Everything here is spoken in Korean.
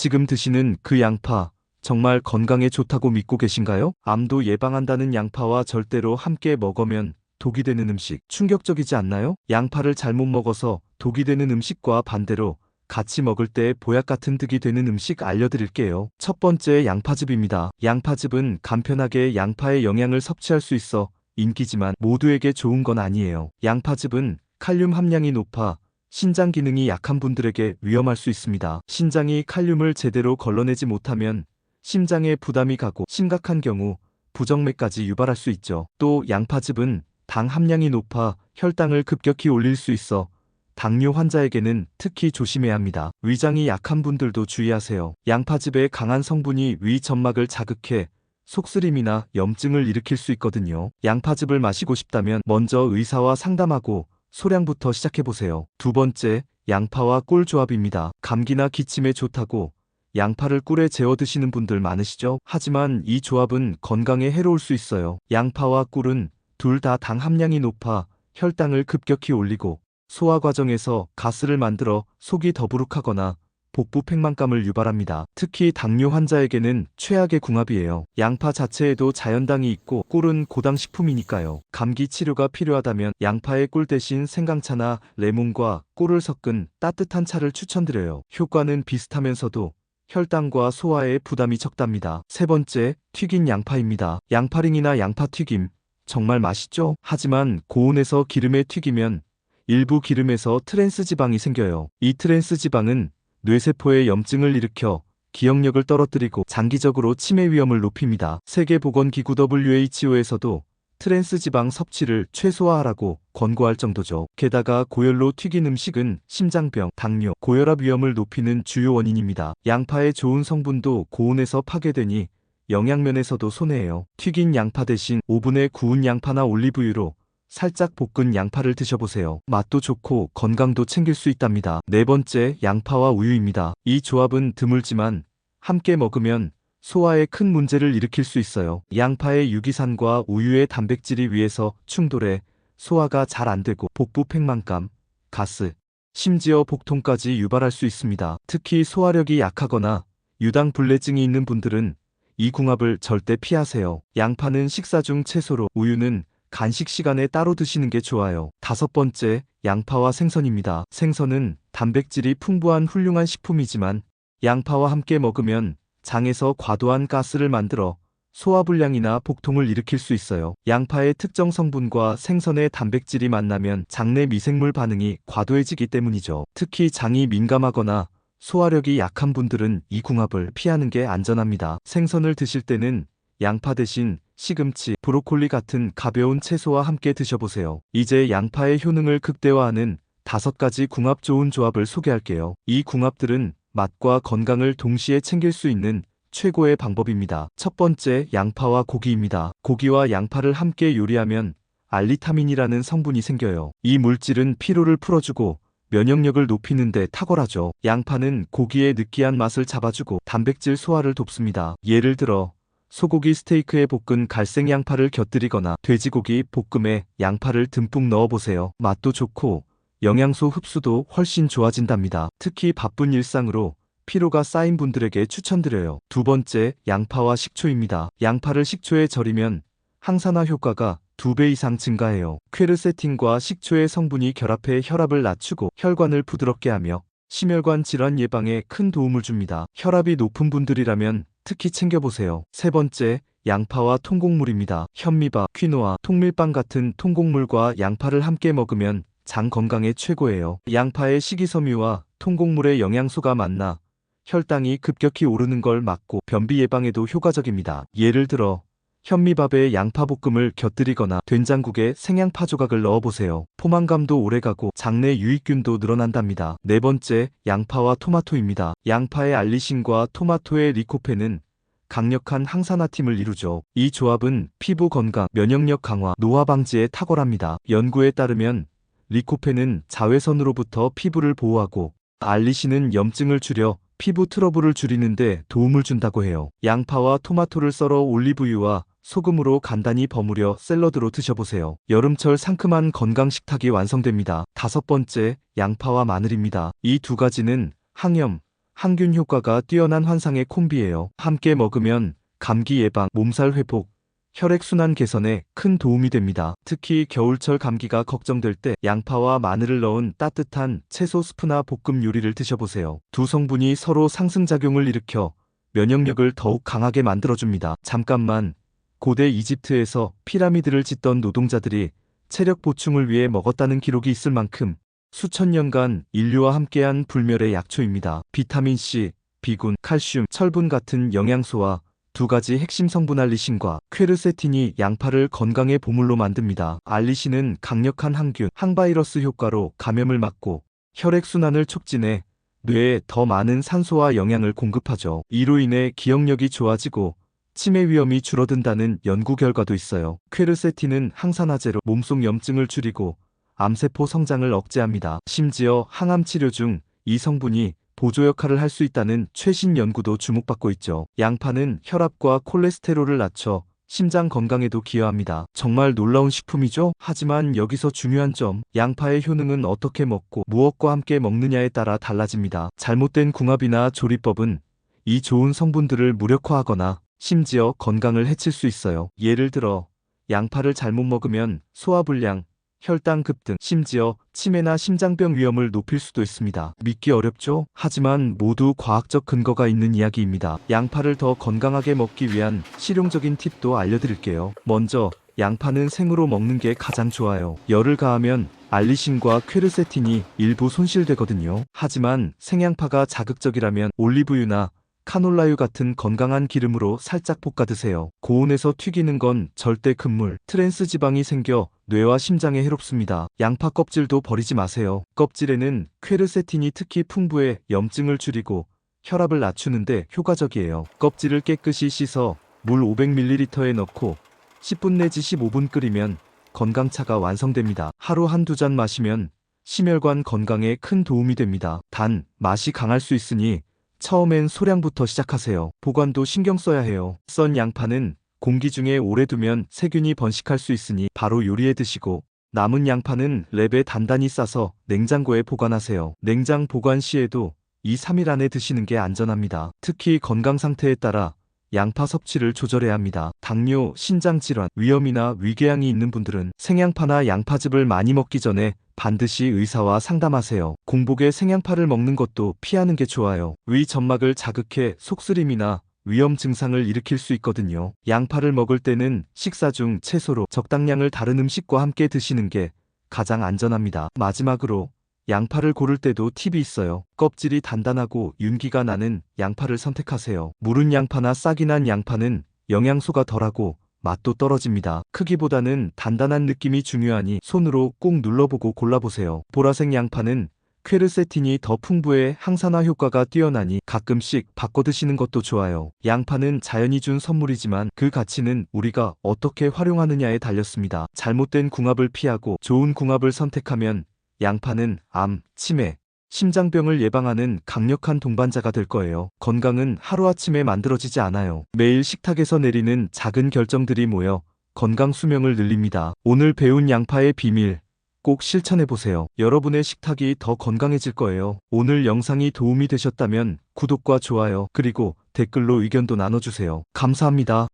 지금 드시는 그 양파, 정말 건강에 좋다고 믿고 계신가요? 암도 예방한다는 양파와 절대로 함께 먹으면 독이 되는 음식, 충격적이지 않나요? 양파를 잘못 먹어서 독이 되는 음식과 반대로 같이 먹을 때 보약 같은 득이 되는 음식 알려드릴게요. 첫 번째, 양파즙입니다. 양파즙은 간편하게 양파의 영양을 섭취할 수 있어 인기지만 모두에게 좋은 건 아니에요. 양파즙은 칼륨 함량이 높아 신장 기능이 약한 분들에게 위험할 수 있습니다. 신장이 칼륨을 제대로 걸러내지 못하면 심장에 부담이 가고 심각한 경우 부정맥까지 유발할 수 있죠. 또 양파즙은 당 함량이 높아 혈당을 급격히 올릴 수 있어 당뇨 환자에게는 특히 조심해야 합니다. 위장이 약한 분들도 주의하세요. 양파즙의 강한 성분이 위 점막을 자극해 속쓰림이나 염증을 일으킬 수 있거든요. 양파즙을 마시고 싶다면 먼저 의사와 상담하고 소량부터 시작해보세요. 두 번째, 양파와 꿀 조합입니다. 감기나 기침에 좋다고 양파를 꿀에 재워 드시는 분들 많으시죠? 하지만 이 조합은 건강에 해로울 수 있어요. 양파와 꿀은 둘 다 당 함량이 높아 혈당을 급격히 올리고 소화 과정에서 가스를 만들어 속이 더부룩하거나 복부 팽만감을 유발합니다. 특히 당뇨 환자에게는 최악의 궁합이에요. 양파 자체에도 자연당이 있고 꿀은 고당식품이니까요. 감기 치료가 필요하다면 양파에 꿀 대신 생강차나 레몬과 꿀을 섞은 따뜻한 차를 추천드려요. 효과는 비슷하면서도 혈당과 소화에 부담이 적답니다. 세 번째, 튀긴 양파입니다. 양파링이나 양파튀김, 정말 맛있죠? 하지만 고온에서 기름에 튀기면 일부 기름에서 트랜스 지방이 생겨요. 이 트랜스 지방은 뇌세포에 염증을 일으켜 기억력을 떨어뜨리고 장기적으로 치매 위험을 높입니다. 세계보건기구 WHO에서도 트랜스 지방 섭취를 최소화하라고 권고할 정도죠. 게다가 고열로 튀긴 음식은 심장병, 당뇨, 고혈압 위험을 높이는 주요 원인입니다. 양파의 좋은 성분도 고온에서 파괴되니 영양면에서도 손해예요. 튀긴 양파 대신 오븐에 구운 양파나 올리브유로 살짝 볶은 양파를 드셔보세요. 맛도 좋고 건강도 챙길 수 있답니다. 네 번째, 양파와 우유입니다. 이 조합은 드물지만 함께 먹으면 소화에 큰 문제를 일으킬 수 있어요. 양파의 유기산과 우유의 단백질이 위에서 충돌해 소화가 잘 안 되고 복부 팽만감, 가스, 심지어 복통까지 유발할 수 있습니다. 특히 소화력이 약하거나 유당불내증이 있는 분들은 이 궁합을 절대 피하세요. 양파는 식사 중 채소로, 우유는 간식 시간에 따로 드시는 게 좋아요. 다섯 번째, 양파와 생선입니다. 생선은 단백질이 풍부한 훌륭한 식품이지만 양파와 함께 먹으면 장에서 과도한 가스를 만들어 소화불량이나 복통을 일으킬 수 있어요. 양파의 특정 성분과 생선의 단백질이 만나면 장내 미생물 반응이 과도해지기 때문이죠. 특히 장이 민감하거나 소화력이 약한 분들은 이 궁합을 피하는 게 안전합니다. 생선을 드실 때는 양파 대신 시금치, 브로콜리 같은 가벼운 채소와 함께 드셔보세요. 이제 양파의 효능을 극대화하는 5가지 궁합 좋은 조합을 소개할게요. 이 궁합들은 맛과 건강을 동시에 챙길 수 있는 최고의 방법입니다. 첫 번째, 양파와 고기입니다. 고기와 양파를 함께 요리하면 알리타민이라는 성분이 생겨요. 이 물질은 피로를 풀어주고 면역력을 높이는 데 탁월하죠. 양파는 고기의 느끼한 맛을 잡아주고 단백질 소화를 돕습니다. 예를 들어 소고기 스테이크에 볶은 갈색 양파를 곁들이거나 돼지고기 볶음에 양파를 듬뿍 넣어보세요. 맛도 좋고 영양소 흡수도 훨씬 좋아진답니다. 특히 바쁜 일상으로 피로가 쌓인 분들에게 추천드려요. 두 번째, 양파와 식초입니다. 양파를 식초에 절이면 항산화 효과가 2배 이상 증가해요. 퀘르세틴과 식초의 성분이 결합해 혈압을 낮추고 혈관을 부드럽게 하며 심혈관 질환 예방에 큰 도움을 줍니다. 혈압이 높은 분들이라면 특히 챙겨보세요. 세 번째, 양파와 통곡물입니다. 현미밥, 퀴노아, 통밀빵 같은 통곡물과 양파를 함께 먹으면 장 건강에 최고예요. 양파의 식이섬유와 통곡물의 영양소가 만나 혈당이 급격히 오르는 걸 막고 변비 예방에도 효과적입니다. 예를 들어 현미밥에 양파볶음을 곁들이거나 된장국에 생양파 조각을 넣어보세요. 포만감도 오래가고 장내 유익균도 늘어난답니다. 네 번째, 양파와 토마토입니다. 양파의 알리신과 토마토의 리코펜은 강력한 항산화팀을 이루죠. 이 조합은 피부 건강, 면역력 강화, 노화 방지에 탁월합니다. 연구에 따르면 리코펜은 자외선으로부터 피부를 보호하고 알리신은 염증을 줄여 피부 트러블을 줄이는데 도움을 준다고 해요. 양파와 토마토를 썰어 올리브유와 소금으로 간단히 버무려 샐러드로 드셔보세요. 여름철 상큼한 건강 식탁이 완성됩니다. 다섯 번째, 양파와 마늘입니다. 이 2가지는 항염, 항균 효과가 뛰어난 환상의 콤비예요. 함께 먹으면 감기 예방, 몸살 회복, 혈액순환 개선에 큰 도움이 됩니다. 특히 겨울철 감기가 걱정될 때 양파와 마늘을 넣은 따뜻한 채소 스프나 볶음 요리를 드셔보세요. 두 성분이 서로 상승작용을 일으켜 면역력을 더욱 강하게 만들어줍니다. 잠깐만, 고대 이집트에서 피라미드를 짓던 노동자들이 체력 보충을 위해 먹었다는 기록이 있을 만큼 수천 년간 인류와 함께한 불멸의 약초입니다. 비타민C, 비군, 칼슘, 철분 같은 영양소와 두 가지 핵심 성분 알리신과 퀘르세틴이 양파를 건강의 보물로 만듭니다. 알리신은 강력한 항균, 항바이러스 효과로 감염을 막고 혈액순환을 촉진해 뇌에 더 많은 산소와 영양을 공급하죠. 이로 인해 기억력이 좋아지고 치매 위험이 줄어든다는 연구 결과도 있어요. 퀘르세틴은 항산화제로 몸속 염증을 줄이고 암세포 성장을 억제합니다. 심지어 항암 치료 중 이 성분이 보조 역할을 할 수 있다는 최신 연구도 주목받고 있죠. 양파는 혈압과 콜레스테롤을 낮춰 심장 건강에도 기여합니다. 정말 놀라운 식품이죠? 하지만 여기서 중요한 점, 양파의 효능은 어떻게 먹고 무엇과 함께 먹느냐에 따라 달라집니다. 잘못된 궁합이나 조리법은 이 좋은 성분들을 무력화하거나 심지어 건강을 해칠 수 있어요. 예를 들어 양파를 잘못 먹으면 소화불량, 혈당 급등, 심지어 치매나 심장병 위험을 높일 수도 있습니다. 믿기 어렵죠? 하지만 모두 과학적 근거가 있는 이야기입니다. 양파를 더 건강하게 먹기 위한 실용적인 팁도 알려드릴게요. 먼저 양파는 생으로 먹는 게 가장 좋아요. 열을 가하면 알리신과 퀘르세틴이 일부 손실되거든요. 하지만 생양파가 자극적이라면 올리브유나 카놀라유 같은 건강한 기름으로 살짝 볶아 드세요. 고온에서 튀기는 건 절대 금물, 트랜스 지방이 생겨 뇌와 심장에 해롭습니다. 양파 껍질도 버리지 마세요. 껍질에는 퀘르세틴이 특히 풍부해 염증을 줄이고 혈압을 낮추는데 효과적이에요. 껍질을 깨끗이 씻어 물 500ml에 넣고 10분 내지 15분 끓이면 건강차가 완성됩니다. 하루 한두 잔 마시면 심혈관 건강에 큰 도움이 됩니다. 단, 맛이 강할 수 있으니 처음엔 소량부터 시작하세요. 보관도 신경 써야 해요. 썬 양파는 공기 중에 오래 두면 세균이 번식할 수 있으니 바로 요리해 드시고, 남은 양파는 랩에 단단히 싸서 냉장고에 보관하세요. 냉장 보관 시에도 2, 3일 안에 드시는 게 안전합니다. 특히 건강 상태에 따라 양파 섭취를 조절해야 합니다. 당뇨, 신장질환, 위염이나 위궤양이 있는 분들은 생양파나 양파즙을 많이 먹기 전에 반드시 의사와 상담하세요. 공복에 생양파를 먹는 것도 피하는 게 좋아요. 위 점막을 자극해 속쓰림이나 위염 증상을 일으킬 수 있거든요. 양파를 먹을 때는 식사 중 채소로 적당량을 다른 음식과 함께 드시는 게 가장 안전합니다. 마지막으로 양파를 고를 때도 팁이 있어요. 껍질이 단단하고 윤기가 나는 양파를 선택하세요. 무른 양파나 싹이 난 양파는 영양소가 덜하고 맛도 떨어집니다. 크기보다는 단단한 느낌이 중요하니 손으로 꼭 눌러보고 골라보세요. 보라색 양파는 퀘르세틴이 더 풍부해 항산화 효과가 뛰어나니 가끔씩 바꿔 드시는 것도 좋아요. 양파는 자연이 준 선물이지만 그 가치는 우리가 어떻게 활용하느냐에 달렸습니다. 잘못된 궁합을 피하고 좋은 궁합을 선택하면 양파는 암, 치매, 심장병을 예방하는 강력한 동반자가 될 거예요. 건강은 하루아침에 만들어지지 않아요. 매일 식탁에서 내리는 작은 결정들이 모여 건강 수명을 늘립니다. 오늘 배운 양파의 비밀 꼭 실천해보세요. 여러분의 식탁이 더 건강해질 거예요. 오늘 영상이 도움이 되셨다면 구독과 좋아요 그리고 댓글로 의견도 나눠주세요. 감사합니다.